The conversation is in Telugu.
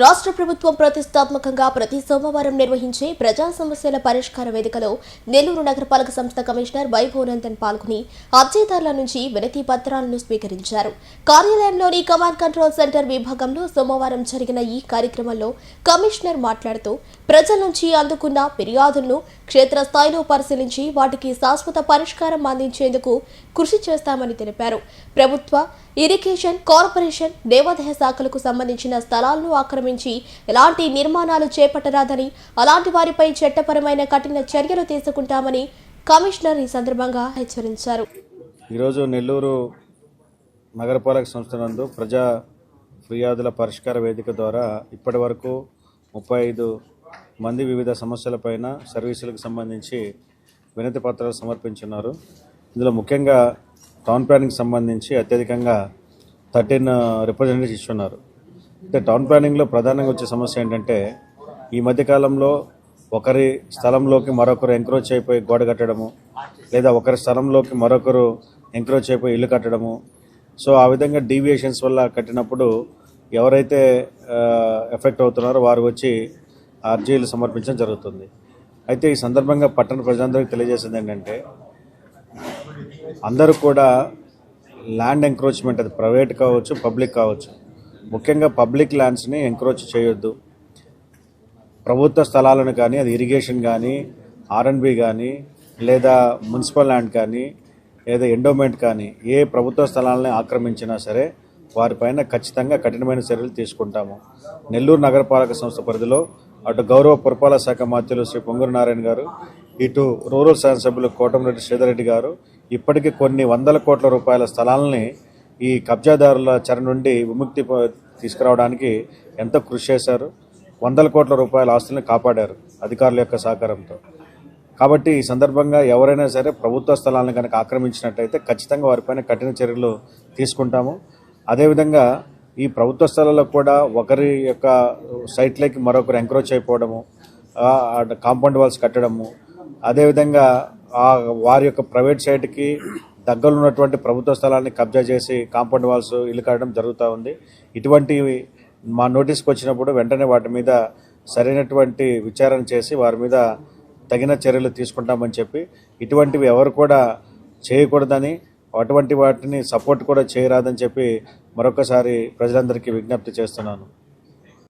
రాష్ట్ర ప్రభుత్వం ప్రతిష్టాత్మకంగా ప్రతి సోమవారం నిర్వహించే ప్రజా సమస్యల పరిష్కార వేదికలో నెల్లూరు నగరపాలక సంస్థ కమిషనర్ వైభవనందన్ పాల్గొని అర్జీదారుల నుంచి వినతి పత్రాలను స్వీకరించారు. కార్యాలయంలోని కమాండ్ కంట్రోల్ సెంటర్ విభాగంలో సోమవారం జరిగిన ఈ కార్యక్రమంలో కమిషనర్ మాట్లాడుతూ ప్రజల నుంచి అందుకున్న ఫిర్యాదులను క్షేత్రస్థాయిలో పరిశీలించి వాటికి శాశ్వత పరిష్కారం అందించేందుకు కృషి చేస్తామని తెలిపారు. ప్రభుత్వ ఇరిగేషన్ కార్పొరేషన్ దేవాదాయ శాఖలకు సంబంధించిన స్థలాలను ఆక్రమించి ఎలాంటి నిర్మాణాలు చేపట్టరాదని, అలాంటి వారిపై చట్టపరమైన కఠిన చర్యలు తీసుకుంటామని కమిషనర్ ఈ సందర్భంగా హెచ్చరించారు. ఈరోజు నెల్లూరు నగరపాలక సంస్థ నందు ప్రజా ఫిర్యాదుల పరిష్కార వేదిక ద్వారా ఇప్పటి వరకు 35 మంది వివిధ సమస్యలపైన సర్వీసులకు సంబంధించి వినతి పత్రాలు సమర్పించున్నారు. ఇందులో ముఖ్యంగా టౌన్ ప్లానింగ్ సంబంధించి అత్యధికంగా 13 రిప్రజెంటేటివ్స్ ఇస్తున్నారు. అయితే టౌన్ ప్లానింగ్లో ప్రధానంగా వచ్చే సమస్య ఏంటంటే ఈ మధ్యకాలంలో ఒకరి స్థలంలోకి మరొకరు ఎంక్రోచ్ అయిపోయి గోడ కట్టడము, లేదా ఒకరి స్థలంలోకి మరొకరు ఎంక్రోచ్ అయిపోయి ఇల్లు కట్టడము. సో ఆ విధంగా డీవియేషన్స్ వల్ల కట్టినప్పుడు ఎవరైతే ఎఫెక్ట్ అవుతున్నారో వారు వచ్చి అర్జీలు సమర్పించడం జరుగుతుంది. అయితే ఈ సందర్భంగా పట్టణ ప్రజలందరికీ తెలియజేసింది ఏంటంటే అందరూ కూడా ల్యాండ్ ఎంక్రోచ్మెంట్, అది ప్రైవేట్ కావచ్చు పబ్లిక్ కావచ్చు, ముఖ్యంగా పబ్లిక్ ల్యాండ్స్ని ఎంక్రోచ్ చేయొద్దు. ప్రభుత్వ స్థలాలను కానీ, అది ఇరిగేషన్ కానీ, R&B కానీ, లేదా మున్సిపల్ ల్యాండ్ కానీ, లేదా ఎండోమెంట్ కానీ ఏ ప్రభుత్వ స్థలాలని ఆక్రమించినా సరే వారిపైన ఖచ్చితంగా కఠినమైన చర్యలు తీసుకుంటాము. నెల్లూరు నగరపాలక సంస్థ పరిధిలో అటు గౌరవ పురపాలక శాఖ మంత్రులు శ్రీ పొంగూరు నారాయణ గారు, ఇటు రూరల్ శాసనసభ్యులు కోటమిరెడ్డి శ్రీధర్రెడ్డి గారు ఇప్పటికీ కొన్ని వందల కోట్ల రూపాయల స్థలాలని ఈ కబ్జాదారుల చెర నుండి విముక్తి తీసుకురావడానికి ఎంతో కృషి చేశారు. వందల కోట్ల రూపాయల ఆస్తుల్ని కాపాడారు అధికారుల యొక్క సహకారంతో. కాబట్టి ఈ సందర్భంగా ఎవరైనా సరే ప్రభుత్వ స్థలాలను కనుక ఆక్రమించినట్టయితే ఖచ్చితంగా వారిపైన కఠిన చర్యలు తీసుకుంటాము. అదేవిధంగా ఈ ప్రభుత్వ స్థలాల్లో కూడా ఒకరి యొక్క సైట్లోకి మరొకరు ఎంక్రోచ్ అయిపోవడము, కాంపౌండ్ వాల్స్ కట్టడము, అదేవిధంగా వారి యొక్క ప్రైవేట్ సైట్కి దగ్గరలో ఉన్నటువంటి ప్రభుత్వ స్థలాన్ని కబ్జా చేసి కాంపౌండ్ వాల్స్ ఇల్లు కట్టడం జరుగుతూ ఉంది. ఇటువంటివి మా నోటీస్కి వచ్చినప్పుడు వెంటనే వాటి మీద సరైనటువంటి విచారణ చేసి వారి మీద తగిన చర్యలు తీసుకుంటామని చెప్పి, ఇటువంటివి ఎవరు కూడా చేయకూడదని, అటువంటి వాటిని సపోర్ట్ కూడా చేయరాదని చెప్పి మరొకసారి ప్రజలందరికీ విజ్ఞప్తి చేస్తున్నాను.